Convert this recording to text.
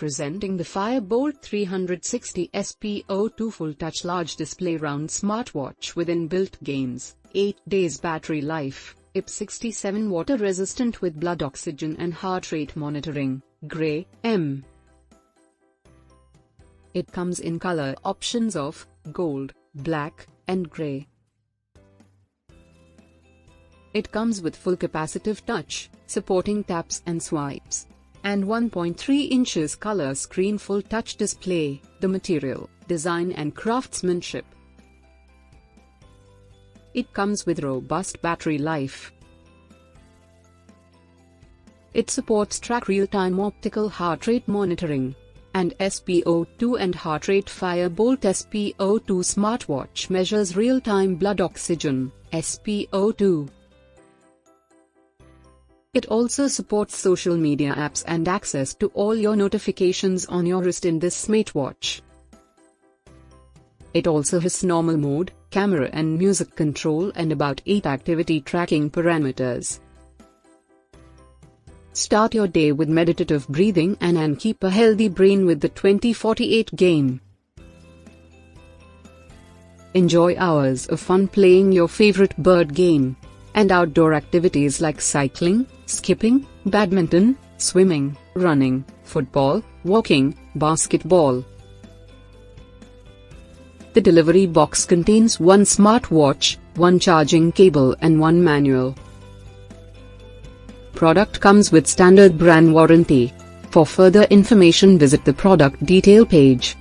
Presenting the Fire Boltt 360 SPO2 Full Touch Large Display Round Smartwatch with inbuilt gains, 8 days battery life, IP67 water resistant with blood oxygen and heart rate monitoring, Grey, M. It comes in color options of gold, black, and grey. It comes with full capacitive touch, supporting taps and swipes, and 1.3 inches color screen full touch display. The material, design and craftsmanship. It comes with robust battery life. It supports track real-time optical heart rate monitoring, and SPO2 and heart rate. Fire Boltt SPO2 smartwatch measures real-time blood oxygen, SPO2. It also supports social media apps and access to all your notifications on your wrist in this smartwatch. It also has normal mode, camera and music control and about 8 activity tracking parameters. Start your day with meditative breathing and keep a healthy brain with the 2048 game. Enjoy hours of fun playing your favorite bird game and outdoor activities like cycling, skipping, badminton, swimming, running, football, walking, basketball. The delivery box contains one smartwatch, one charging cable and one manual. Product comes with standard brand warranty. For further information visit the product detail page.